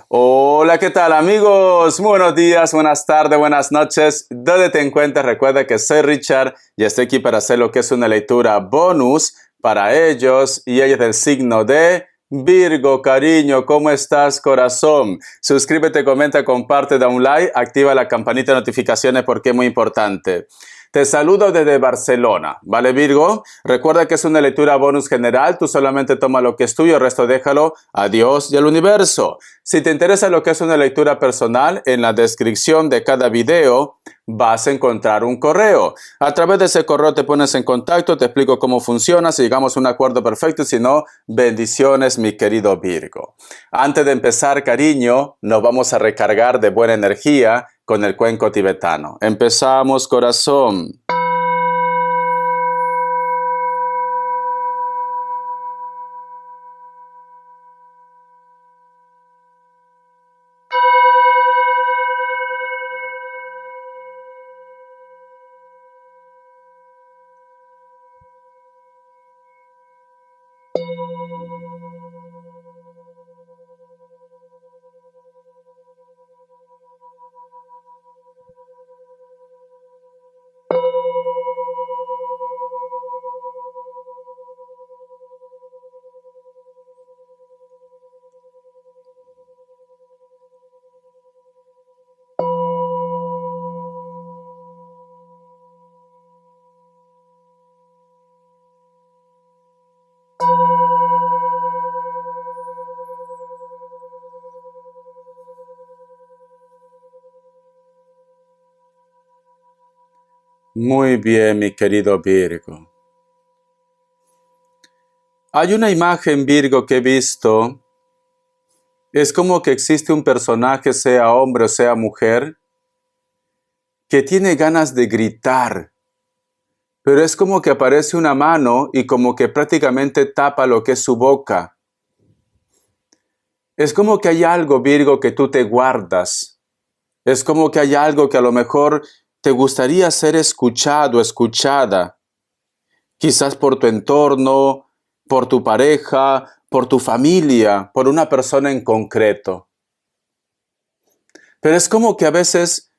Hola, ¿qué tal amigos? Muy buenos días, buenas tardes, buenas noches. ¿Dónde te encuentras? Recuerda que soy Richard y estoy aquí para hacer lo que es una lectura bonus para ellos y ellos del signo de Virgo. Cariño, ¿cómo estás, corazón? Suscríbete, comenta, comparte, da un like, activa la campanita de notificaciones porque es muy importante. Te saludo desde Barcelona, ¿vale, Virgo? Recuerda que es una lectura bonus general, tú solamente toma lo que es tuyo, el resto déjalo a Dios y al universo. Si te interesa lo que es una lectura personal, en la descripción de cada video vas a encontrar un correo. A través de ese correo te pones en contacto, te explico cómo funciona, si llegamos a un acuerdo perfecto, si no, bendiciones, mi querido Virgo. Antes de empezar, cariño, nos vamos a recargar de buena energía con el cuenco tibetano. Empezamos, corazón. Muy bien, mi querido Virgo. Hay una imagen, Virgo, que he visto. Es como que existe un personaje, sea hombre o sea mujer, que tiene ganas de gritar, pero es como que aparece una mano y como que prácticamente tapa lo que es su boca. Es como que hay algo, Virgo, que tú te guardas. Es como que hay algo que a lo mejor te gustaría ser escuchado, escuchada. Quizás por tu entorno, por tu pareja, por tu familia, por una persona en concreto. Pero es como que a veces,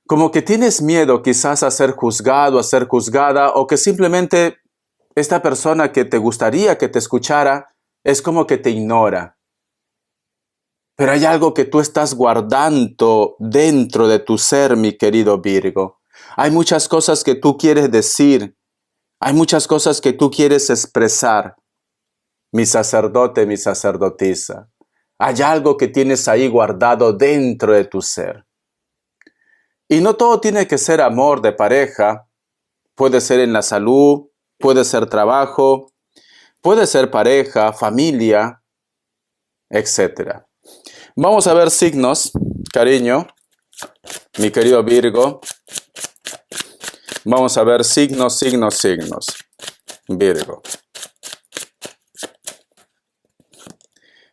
como que tienes miedo quizás a ser juzgado, a ser juzgada, o que simplemente esta persona que te gustaría que te escuchara es como que te ignora. Pero hay algo que tú estás guardando dentro de tu ser, mi querido Virgo. Hay muchas cosas que tú quieres decir. Hay muchas cosas que tú quieres expresar. Mi sacerdote, mi sacerdotisa. Hay algo que tienes ahí guardado dentro de tu ser. Y no todo tiene que ser amor de pareja. Puede ser en la salud, puede ser trabajo, puede ser pareja, familia, etc. Vamos a ver signos, cariño, mi querido Virgo. Vamos a ver signos, Virgo.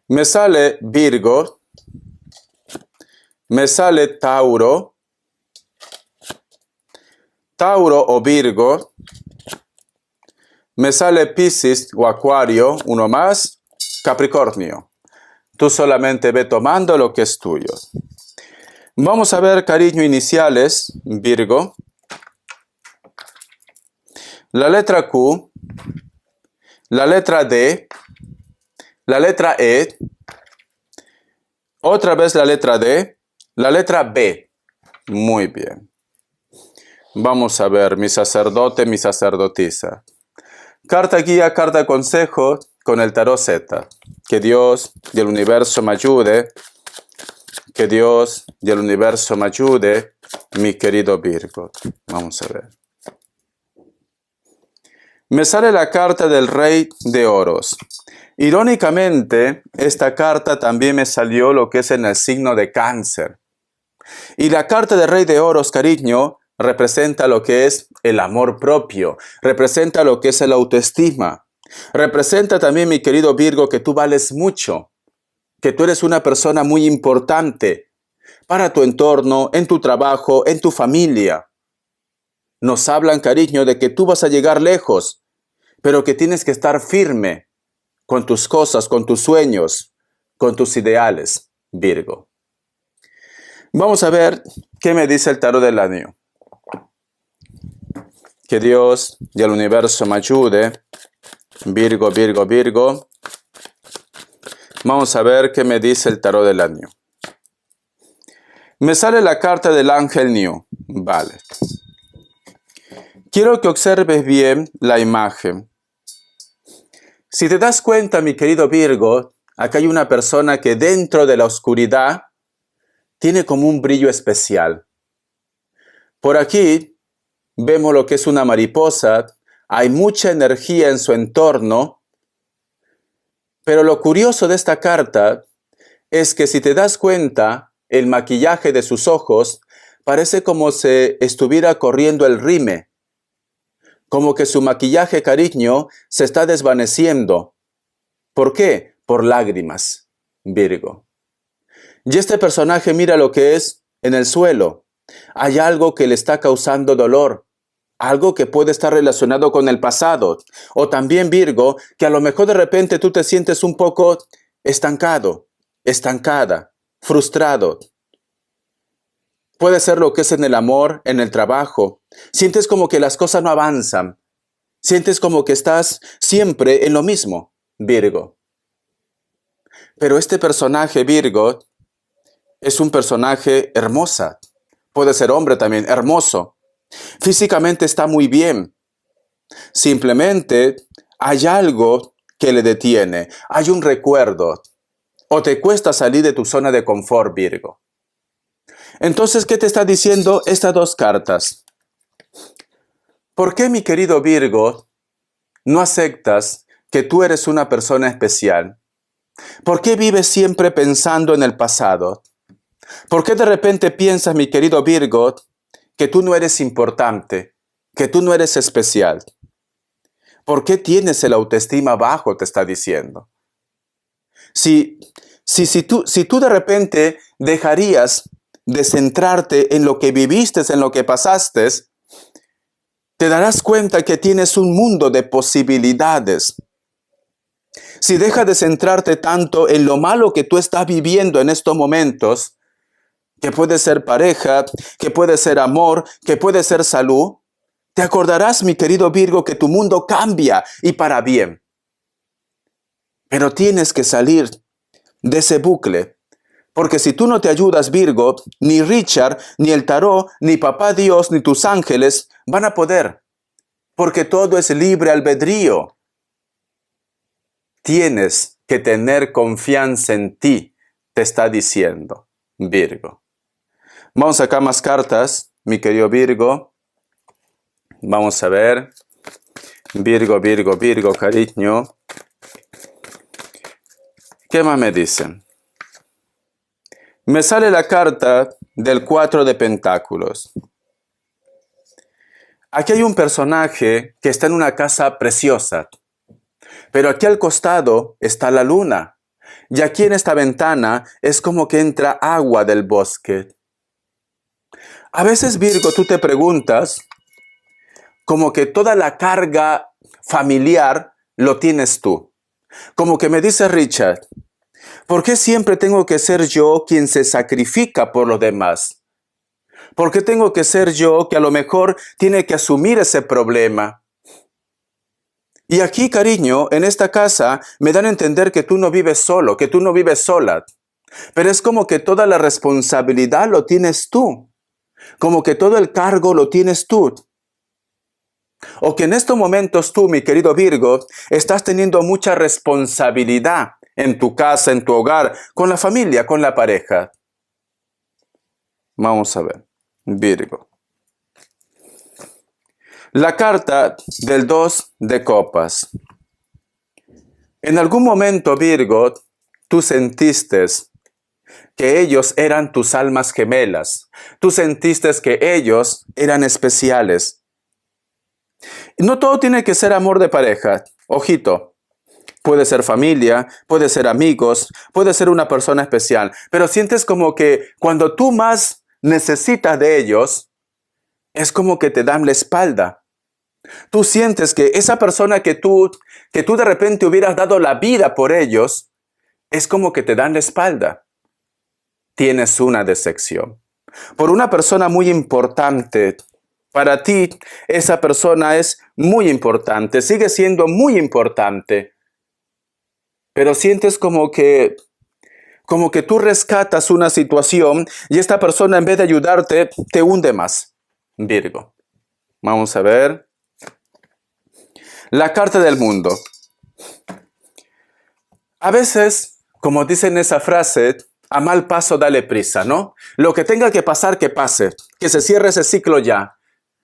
Me sale Virgo, me sale Tauro, Tauro o Virgo, me sale Piscis o Acuario, uno más, Capricornio. Tú solamente ve tomando lo que es tuyo. Vamos a ver, cariño, iniciales, Virgo. La letra Q, la letra D, la letra E, otra vez la letra D, la letra B. Muy bien. Vamos a ver, mi sacerdote, mi sacerdotisa. Carta guía, carta consejo con el tarot Z. Que Dios y el universo me ayude. Que Dios y el universo me ayude, mi querido Virgo. Vamos a ver. Me sale la carta del Rey de Oros. Irónicamente, esta carta también me salió lo que es en el signo de Cáncer. Y la carta del Rey de Oros, cariño, representa lo que es el amor propio, representa lo que es el autoestima. Representa también, mi querido Virgo, que tú vales mucho, que tú eres una persona muy importante para tu entorno, en tu trabajo, en tu familia. Nos hablan, cariño, de que tú vas a llegar lejos, pero que tienes que estar firme con tus cosas, con tus sueños, con tus ideales. Virgo. Vamos a ver qué me dice el tarot del año. Que Dios y el universo me ayude. Virgo, Virgo, Virgo. Vamos a ver qué me dice el tarot del año. Me sale la carta del ángel New. Vale. Quiero que observes bien la imagen. Si te das cuenta, mi querido Virgo, acá hay una persona que dentro de la oscuridad tiene como un brillo especial. Por aquí vemos lo que es una mariposa, hay mucha energía en su entorno, pero lo curioso de esta carta es que si te das cuenta, el maquillaje de sus ojos parece como si estuviera corriendo el rime, como que su maquillaje, cariño, se está desvaneciendo. ¿Por qué? Por lágrimas, Virgo. Y este personaje mira lo que es en el suelo. Hay algo que le está causando dolor, algo que puede estar relacionado con el pasado. O también, Virgo, que a lo mejor de repente tú te sientes un poco estancado, estancada, frustrado. Puede ser lo que es en el amor, en el trabajo. Sientes como que las cosas no avanzan. Sientes como que estás siempre en lo mismo, Virgo. Pero este personaje, Virgo, es un personaje hermosa. Puede ser hombre también, hermoso. Físicamente está muy bien. Simplemente hay algo que le detiene. Hay un recuerdo. O te cuesta salir de tu zona de confort, Virgo. Entonces, ¿qué te está diciendo estas dos cartas? ¿Por qué, mi querido Virgo, no aceptas que tú eres una persona especial? ¿Por qué vives siempre pensando en el pasado? ¿Por qué de repente piensas, mi querido Virgo, que tú no eres importante, que tú no eres especial? ¿Por qué tienes el autoestima bajo? Te está diciendo. Si tú de repente dejarías de centrarte en lo que viviste, en lo que pasaste, te darás cuenta que tienes un mundo de posibilidades. Si dejas de centrarte tanto en lo malo que tú estás viviendo en estos momentos, que puede ser pareja, que puede ser amor, que puede ser salud, te acordarás, mi querido Virgo, que tu mundo cambia y para bien. Pero tienes que salir de ese bucle. Porque si tú no te ayudas, Virgo, ni Richard, ni el tarot, ni Papá Dios, ni tus ángeles van a poder. Porque todo es libre albedrío. Tienes que tener confianza en ti, te está diciendo Virgo. Vamos a sacar más cartas, mi querido Virgo. Vamos a ver. Virgo, Virgo, Virgo, cariño. ¿Qué más me dicen? Me sale la carta del 4 de Pentáculos. Aquí hay un personaje que está en una casa preciosa, pero aquí al costado está la luna. Y aquí en esta ventana es como que entra agua del bosque. A veces, Virgo, tú te preguntas, como que toda la carga familiar lo tienes tú. Como que me dice Richard, ¿por qué siempre tengo que ser yo quien se sacrifica por los demás? ¿Por qué tengo que ser yo que a lo mejor tiene que asumir ese problema? Y aquí, cariño, en esta casa me dan a entender que tú no vives solo, que tú no vives sola. Pero es como que toda la responsabilidad lo tienes tú. Como que todo el cargo lo tienes tú. O que en estos momentos tú, mi querido Virgo, estás teniendo mucha responsabilidad en tu casa, en tu hogar, con la familia, con la pareja. Vamos a ver, Virgo. La carta del 2 de copas. En algún momento, Virgo, tú sentiste que ellos eran tus almas gemelas. Tú sentiste que ellos eran especiales. No todo tiene que ser amor de pareja. Ojito. Puede ser familia, puede ser amigos, puede ser una persona especial. Pero sientes como que cuando tú más necesitas de ellos, es como que te dan la espalda. Tú sientes que esa persona que tú de repente hubieras dado la vida por ellos, es como que te dan la espalda. tienes una decepción. Por una persona muy importante, para ti esa persona es muy importante, sigue siendo muy importante, pero sientes como que tú rescatas una situación y esta persona en vez de ayudarte te hunde más. Virgo. Vamos a ver. La carta del mundo. A veces, como dicen esa frase, a mal paso dale prisa, ¿no? Lo que tenga que pasar, que pase. Que se cierre ese ciclo ya.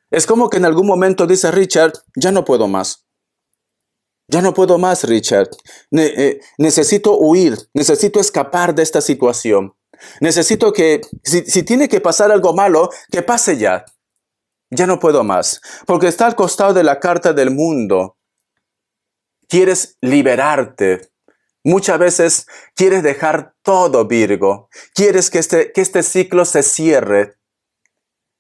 Es como que en algún momento dice Richard, ya no puedo más. Ya no puedo más, Richard. Necesito huir, necesito escapar de esta situación. Necesito que, si tiene que pasar algo malo, que pase ya. Ya no puedo más. Porque está al costado de la carta del mundo. Quieres liberarte. Muchas veces quieres dejar todo, Virgo. Quieres que este ciclo se cierre.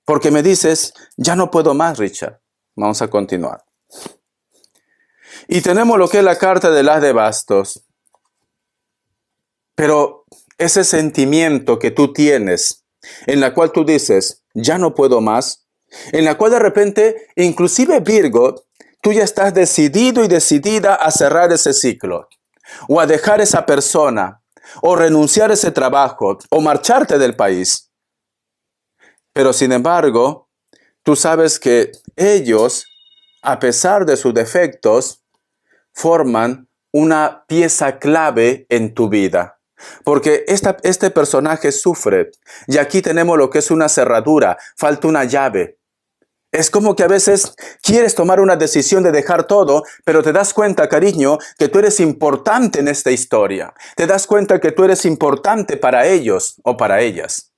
Porque me dices, ya no puedo más, Richard. Vamos a continuar. Y tenemos lo que es la carta del As de Bastos. Pero ese sentimiento que tú tienes, en la cual tú dices, ya no puedo más, en la cual de repente, inclusive Virgo, tú ya estás decidido y decidida a cerrar ese ciclo, o a dejar esa persona, o renunciar a ese trabajo, o marcharte del país. Pero sin embargo, tú sabes que ellos, a pesar de sus defectos, forman una pieza clave en tu vida. Porque este personaje sufre. Y aquí tenemos lo que es una cerradura. Falta una llave. Es como que a veces quieres tomar una decisión de dejar todo, pero te das cuenta, cariño, que tú eres importante en esta historia. Te das cuenta que tú eres importante para ellos o para ellas.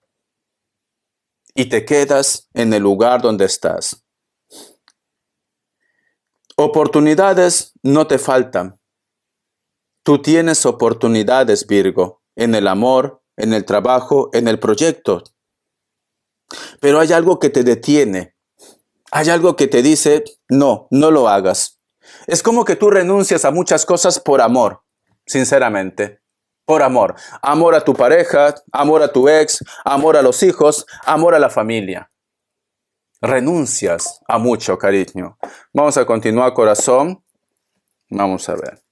Y te quedas en el lugar donde estás. Oportunidades no te faltan. Tú tienes oportunidades, Virgo, en el amor, en el trabajo, en el proyecto. Pero hay algo que te detiene. Hay algo que te dice, no, no lo hagas. Es como que tú renuncias a muchas cosas por amor, sinceramente. Por amor. Amor a tu pareja, amor a tu ex, amor a los hijos, amor a la familia. Renuncias a mucho, cariño. Vamos a continuar, corazón. Vamos a ver.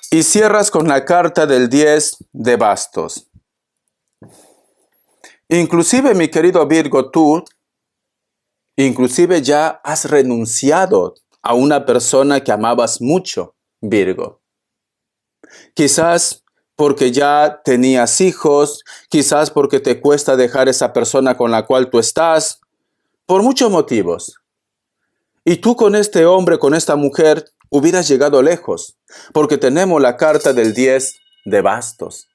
Y cierras con la carta del 10 de bastos. Inclusive, mi querido Virgo, tú, inclusive ya has renunciado a una persona que amabas mucho, Virgo. Quizás porque ya tenías hijos, quizás porque te cuesta dejar esa persona con la cual tú estás, por muchos motivos. Y tú con este hombre, con esta mujer, hubieras llegado lejos, porque tenemos la carta del 10 de bastos.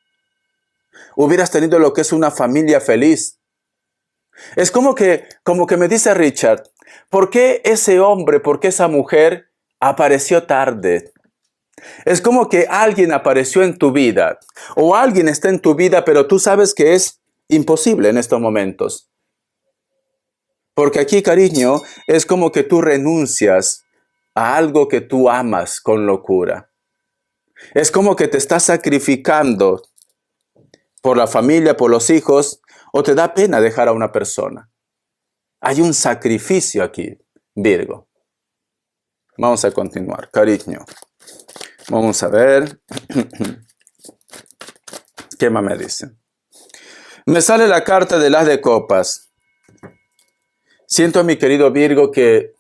Hubieras tenido lo que es una familia feliz. Es como que me dice Richard, ¿por qué ese hombre, por qué esa mujer apareció tarde? Es como que alguien apareció en tu vida, o alguien está en tu vida, pero tú sabes que es imposible en estos momentos. Porque aquí, cariño, es como que tú renuncias a algo que tú amas con locura. Es como que te estás sacrificando por la familia, por los hijos, o te da pena dejar a una persona. Hay un sacrificio aquí, Virgo. Vamos a continuar, cariño. Vamos a ver. ¿Qué más me dice? Me sale la carta del As de Copas. Siento, mi querido Virgo, que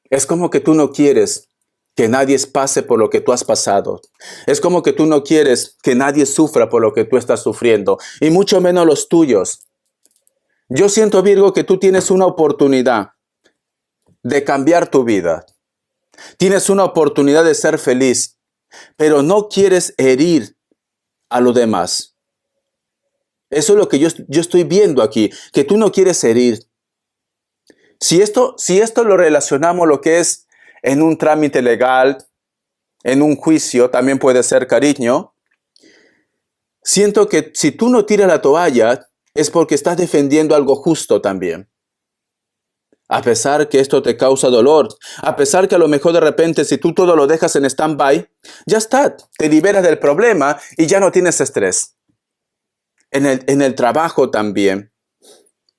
es como que tú no quieres que nadie pase por lo que tú has pasado. Es como que tú no quieres que nadie sufra por lo que tú estás sufriendo, y mucho menos los tuyos. Yo siento, Virgo, que tú tienes una oportunidad de cambiar tu vida. Tienes una oportunidad de ser feliz, pero no quieres herir a los demás. Eso es lo que yo estoy viendo aquí, que tú no quieres herir. Si esto lo relacionamos lo que es en un trámite legal, en un juicio, también puede ser, cariño. Siento que si tú no tiras la toalla, es porque estás defendiendo algo justo también. A pesar que esto te causa dolor, a pesar que a lo mejor de repente si tú todo lo dejas en stand-by, ya está, te liberas del problema y ya no tienes estrés. en el trabajo también.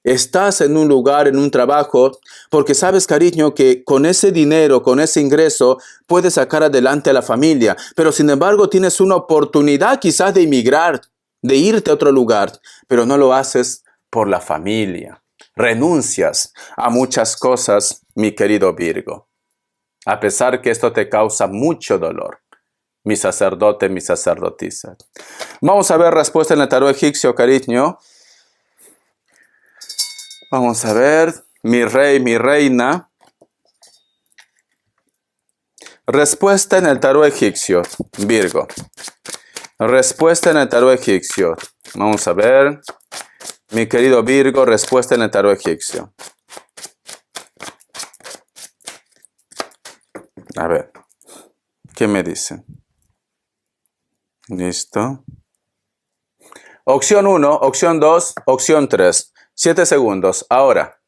Estás en un lugar, en un trabajo, porque sabes, cariño, que con ese dinero, con ese ingreso, puedes sacar adelante a la familia. Pero sin embargo, tienes una oportunidad quizás de emigrar, de irte a otro lugar, pero no lo haces por la familia. Renuncias a muchas cosas, mi querido Virgo, a pesar que esto te causa mucho dolor, mi sacerdote, mi sacerdotisa. Vamos a ver respuesta en el tarot egipcio, cariño. Vamos a ver, mi rey, mi reina. Respuesta en el tarot egipcio, Virgo. Respuesta en el tarot egipcio. Vamos a ver, mi querido Virgo, respuesta en el tarot egipcio. A ver, ¿qué me dicen? Listo. Opción 1, opción 2, opción 3. 7 segundos. Ahora.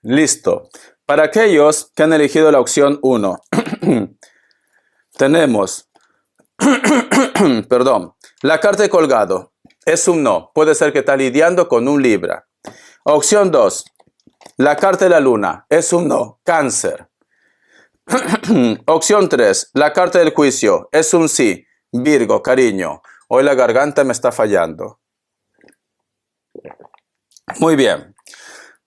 Listo. Para aquellos que han elegido la opción 1, tenemos, perdón, la carta de colgado. Es un no. Puede ser que está lidiando con un Libra. Opción 2, la carta de la luna. Es un no. Cáncer. Opción 3, la carta del juicio. Es un sí. Virgo, cariño. Hoy la garganta me está fallando. Muy bien.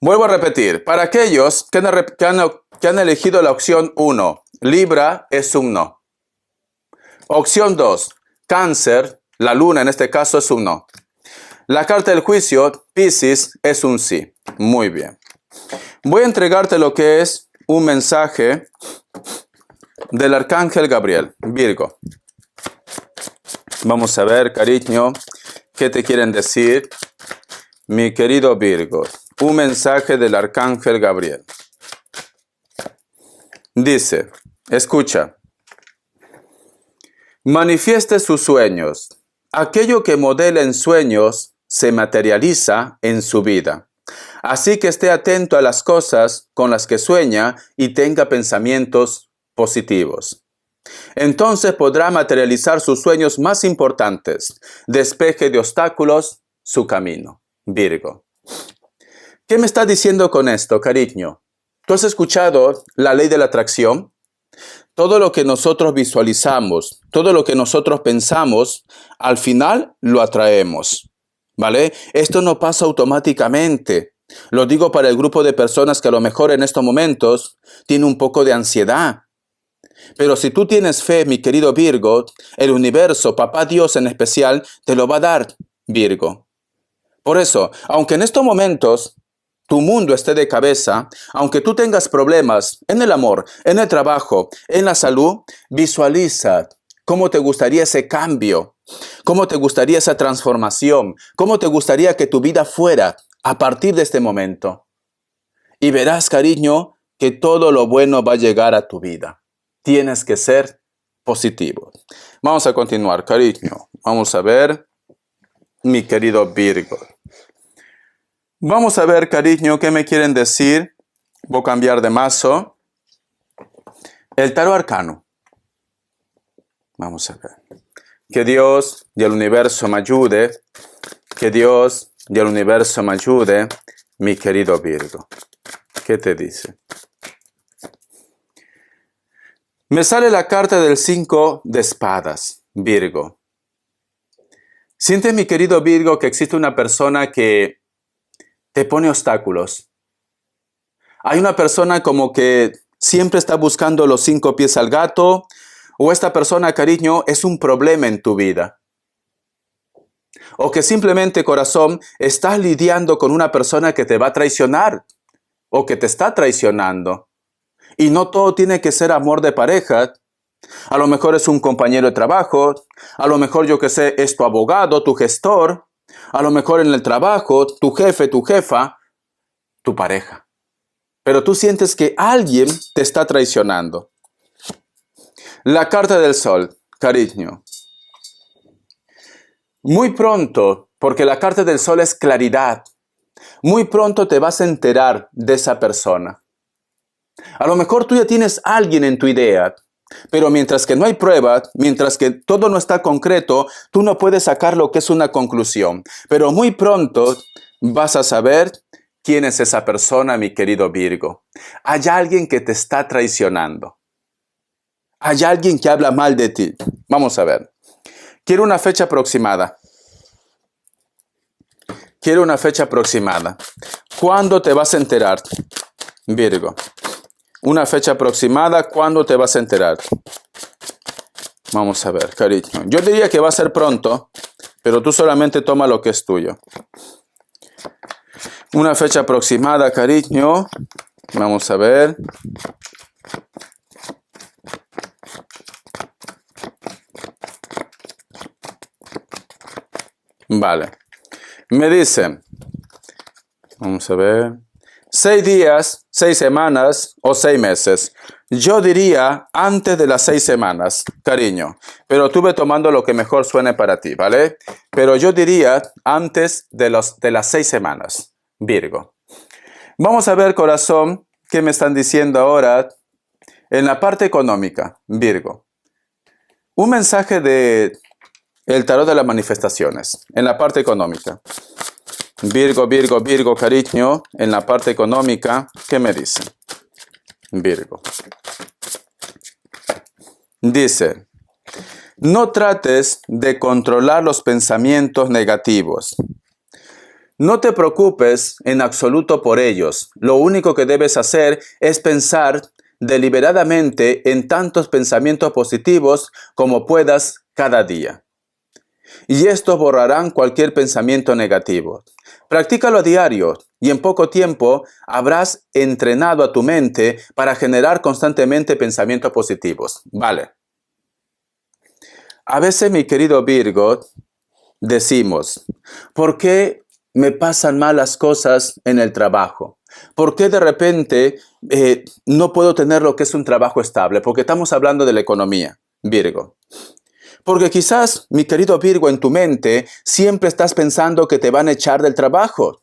Vuelvo a repetir. Para aquellos que han elegido la opción 1, Libra es un no. Opción 2, Cáncer, la luna en este caso es un no. La carta del juicio, Piscis, es un sí. Muy bien. Voy a entregarte lo que es un mensaje del Arcángel Gabriel, Virgo. Vamos a ver, cariño, qué te quieren decir, mi querido Virgo. Un mensaje del Arcángel Gabriel. Dice, escucha. Manifieste sus sueños. Aquello que modela en sueños se materializa en su vida. Así que esté atento a las cosas con las que sueña y tenga pensamientos positivos. Entonces podrá materializar sus sueños más importantes. Despeje de obstáculos su camino. Virgo. ¿Qué me está diciendo con esto, cariño? ¿Tú has escuchado la ley de la atracción? Todo lo que nosotros visualizamos, todo lo que nosotros pensamos, al final lo atraemos. ¿Vale? Esto no pasa automáticamente. Lo digo para el grupo de personas que a lo mejor en estos momentos tiene un poco de ansiedad. Pero si tú tienes fe, mi querido Virgo, el universo, Papá Dios en especial, te lo va a dar, Virgo. Por eso, aunque en estos momentos tu mundo esté de cabeza, aunque tú tengas problemas en el amor, en el trabajo, en la salud, visualiza cómo te gustaría ese cambio, cómo te gustaría esa transformación, cómo te gustaría que tu vida fuera a partir de este momento. Y verás, cariño, que todo lo bueno va a llegar a tu vida. Tienes que ser positivo. Vamos a continuar, cariño. Vamos a ver, mi querido Virgo. Vamos a ver, cariño, qué me quieren decir. Voy a cambiar de mazo. El tarot arcano. Vamos a ver. Que Dios y el universo me ayude. Que Dios y el universo me ayude, mi querido Virgo. ¿Qué te dice? Me sale la carta del 5 de espadas, Virgo. Sientes, mi querido Virgo, que existe una persona que te pone obstáculos. Hay una persona como que siempre está buscando los 5 pies al gato, o esta persona, cariño, es un problema en tu vida. O que simplemente, corazón, estás lidiando con una persona que te va a traicionar, o que te está traicionando. Y no todo tiene que ser amor de pareja. A lo mejor es un compañero de trabajo, a lo mejor, yo que sé, es tu abogado, tu gestor, a lo mejor en el trabajo, tu jefe, tu jefa, tu pareja. Pero tú sientes que alguien te está traicionando. La carta del sol, cariño. Muy pronto, porque la carta del sol es claridad, muy pronto te vas a enterar de esa persona. A lo mejor tú ya tienes a alguien en tu idea, pero mientras que no hay prueba, mientras que todo no está concreto, tú no puedes sacar lo que es una conclusión. Pero muy pronto vas a saber quién es esa persona, mi querido Virgo. Hay alguien que te está traicionando. Hay alguien que habla mal de ti. Vamos a ver. Quiero una fecha aproximada. Quiero una fecha aproximada. ¿Cuándo te vas a enterar, Virgo? Una fecha aproximada, ¿cuándo te vas a enterar? Vamos a ver, cariño. Yo diría que va a ser pronto, pero tú solamente toma lo que es tuyo. Una fecha aproximada, cariño. Vamos a ver. Vale. Me dice, vamos a ver, 6 días, 6 semanas o 6 meses. Yo diría antes de las 6 semanas, cariño. Pero tú ve tomando lo que mejor suene para ti, ¿vale? Pero yo diría antes de las 6 semanas, Virgo. Vamos a ver, corazón, qué me están diciendo ahora en la parte económica, Virgo. Un mensaje de el tarot de las manifestaciones, en la parte económica. Virgo, Virgo, Virgo, cariño, en la parte económica, ¿qué me dice? Virgo. Dice, no trates de controlar los pensamientos negativos. No te preocupes en absoluto por ellos. Lo único que debes hacer es pensar deliberadamente en tantos pensamientos positivos como puedas cada día. Y estos borrarán cualquier pensamiento negativo. Practícalo a diario y en poco tiempo habrás entrenado a tu mente para generar constantemente pensamientos positivos. Vale. A veces, mi querido Virgo, decimos, ¿por qué me pasan malas cosas en el trabajo? ¿Por qué de repente no puedo tener lo que es un trabajo estable? Porque estamos hablando de la economía, Virgo. Porque quizás, mi querido Virgo, en tu mente siempre estás pensando que te van a echar del trabajo.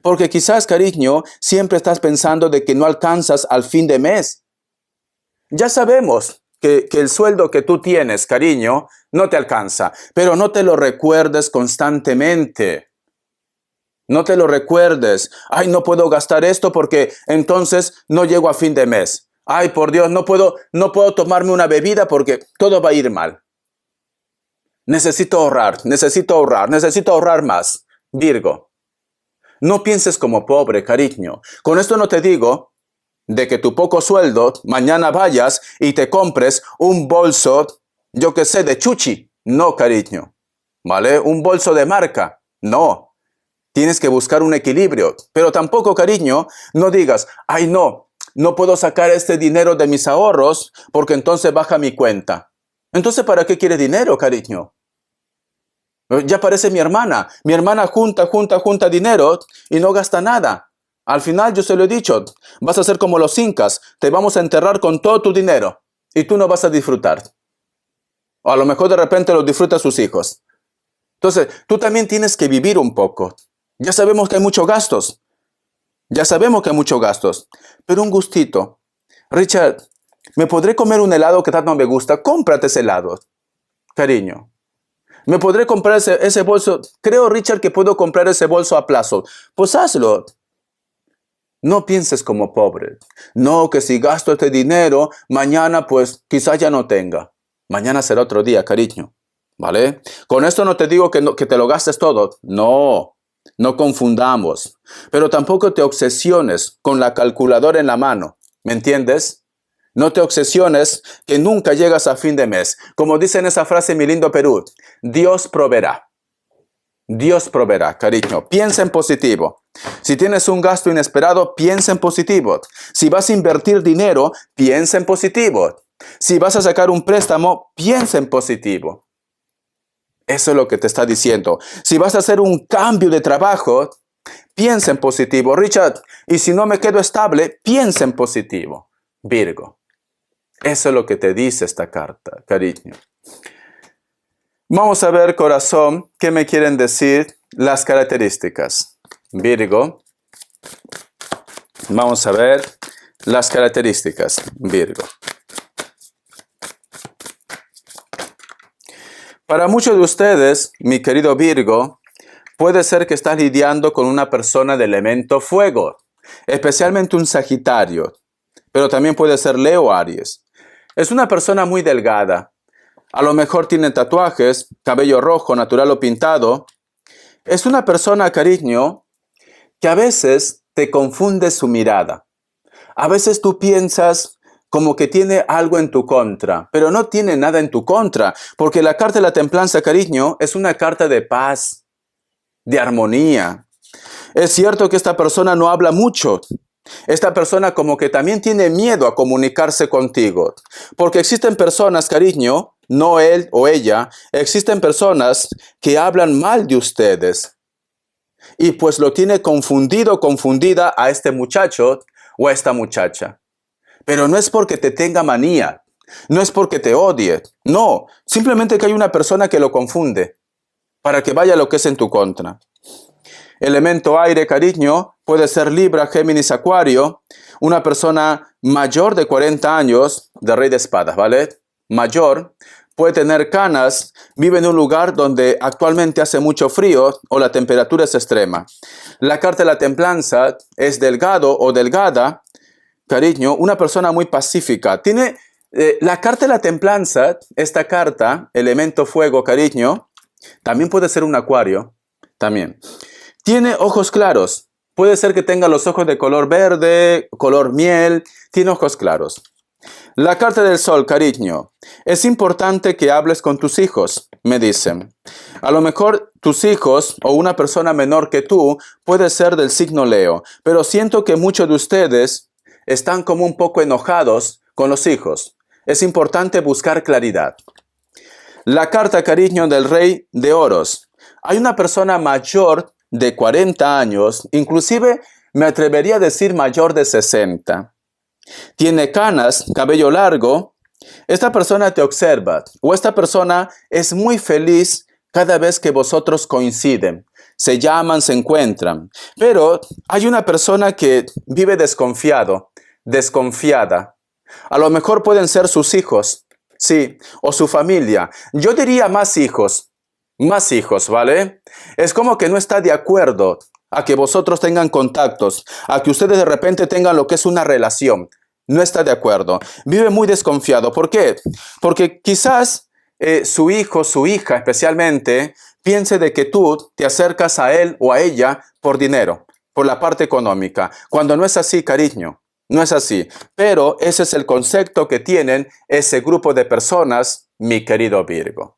Porque quizás, cariño, siempre estás pensando de que no alcanzas al fin de mes. Ya sabemos que el sueldo que tú tienes, cariño, no te alcanza. Pero no te lo recuerdes constantemente. No te lo recuerdes. Ay, no puedo gastar esto porque entonces no llego a fin de mes. Ay, por Dios, no puedo tomarme una bebida porque todo va a ir mal. Necesito ahorrar más. Virgo, no pienses como pobre, cariño. Con esto no te digo de que tu poco sueldo, mañana vayas y te compres un bolso, yo que sé, de Chuchi. No, cariño. ¿Vale? Un bolso de marca. No. Tienes que buscar un equilibrio. Pero tampoco, cariño, no digas, ay, no puedo sacar este dinero de mis ahorros porque entonces baja mi cuenta. Entonces, ¿para qué quieres dinero, cariño? Ya parece mi hermana. Mi hermana junta dinero y no gasta nada. Al final, yo se lo he dicho, vas a ser como los incas. Te vamos a enterrar con todo tu dinero y tú no vas a disfrutar. O a lo mejor de repente lo disfrutan sus hijos. Entonces, tú también tienes que vivir un poco. Ya sabemos que hay muchos gastos. Pero un gustito. Richard, ¿me podré comer un helado que tanto me gusta? Cómprate ese helado, cariño. ¿Me podré comprar ese bolso? Creo, Richard, que puedo comprar ese bolso a plazo. Pues hazlo. No pienses como pobre. No, que si gasto este dinero, mañana pues quizás ya no tenga. Mañana será otro día, cariño. ¿Vale? Con esto no te digo que te lo gastes todo. No confundamos. Pero tampoco te obsesiones con la calculadora en la mano. ¿Me entiendes? No te obsesiones que nunca llegas a fin de mes. Como dice en esa frase, mi lindo Perú, Dios proveerá. Dios proveerá, cariño. Piensa en positivo. Si tienes un gasto inesperado, piensa en positivo. Si vas a invertir dinero, piensa en positivo. Si vas a sacar un préstamo, piensa en positivo. Eso es lo que te está diciendo. Si vas a hacer un cambio de trabajo, piensa en positivo. Richard, y si no me quedo estable, piensa en positivo. Virgo. Eso es lo que te dice esta carta, cariño. Vamos a ver, corazón, qué me quieren decir las características. Virgo. Vamos a ver las características, Virgo. Para muchos de ustedes, mi querido Virgo, puede ser que estás lidiando con una persona de elemento fuego, especialmente un Sagitario, pero también puede ser Leo o Aries. Es una persona muy delgada. A lo mejor tiene tatuajes, cabello rojo, natural o pintado. Es una persona, cariño, que a veces te confunde su mirada. A veces tú piensas como que tiene algo en tu contra, pero no tiene nada en tu contra, porque la carta de la templanza, cariño, es una carta de paz, de armonía. Es cierto que esta persona no habla mucho. Esta persona como que también tiene miedo a comunicarse contigo, porque existen personas, cariño, no él o ella, existen personas que hablan mal de ustedes. Y pues lo tiene confundido, confundida a este muchacho o a esta muchacha. Pero no es porque te tenga manía, no es porque te odie, no, simplemente que hay una persona que lo confunde para que vaya lo que es en tu contra. Elemento aire, cariño, puede ser Libra, Géminis, Acuario, una persona mayor de 40 años, de Rey de Espadas, ¿vale? Mayor, puede tener canas, vive en un lugar donde actualmente hace mucho frío o la temperatura es extrema. La carta de la templanza es delgado o delgada, cariño, una persona muy pacífica. Tiene la carta de la templanza, esta carta, elemento fuego, cariño, también puede ser un Acuario, también. Tiene ojos claros. Puede ser que tenga los ojos de color verde, color miel. Tiene ojos claros. La carta del sol, cariño. Es importante que hables con tus hijos, me dicen. A lo mejor tus hijos o una persona menor que tú puede ser del signo Leo, pero siento que muchos de ustedes están como un poco enojados con los hijos. Es importante buscar claridad. La carta, cariño, del Rey de Oros. Hay una persona mayor de 40 años, inclusive me atrevería a decir mayor de 60. Tiene canas, cabello largo. Esta persona te observa o esta persona es muy feliz cada vez que vosotros coinciden. Se llaman, se encuentran. Pero hay una persona que vive desconfiado, desconfiada. A lo mejor pueden ser sus hijos, sí, o su familia. Yo diría más hijos, ¿vale? Es como que no está de acuerdo a que vosotros tengan contactos, a que ustedes de repente tengan lo que es una relación. No está de acuerdo. Vive muy desconfiado. ¿Por qué? Porque quizás su hijo, su hija especialmente, piense de que tú te acercas a él o a ella por dinero, por la parte económica. Cuando no es así, cariño. No es así. Pero ese es el concepto que tienen ese grupo de personas, mi querido Virgo.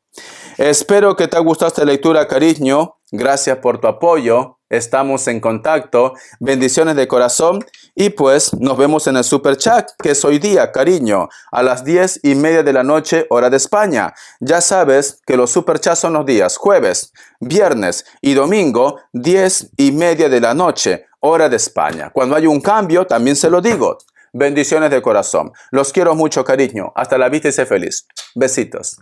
Espero que te haya gustado esta lectura, cariño. Gracias por tu apoyo. Estamos en contacto. Bendiciones de corazón. Y pues nos vemos en el super chat, que es hoy día, cariño, a las 10:30 de la noche, hora de España. Ya sabes que los super chats son los días jueves, viernes y domingo, 10:30 de la noche, hora de España. Cuando hay un cambio, también se lo digo. Bendiciones de corazón. Los quiero mucho, cariño. Hasta la vista y sé feliz. Besitos.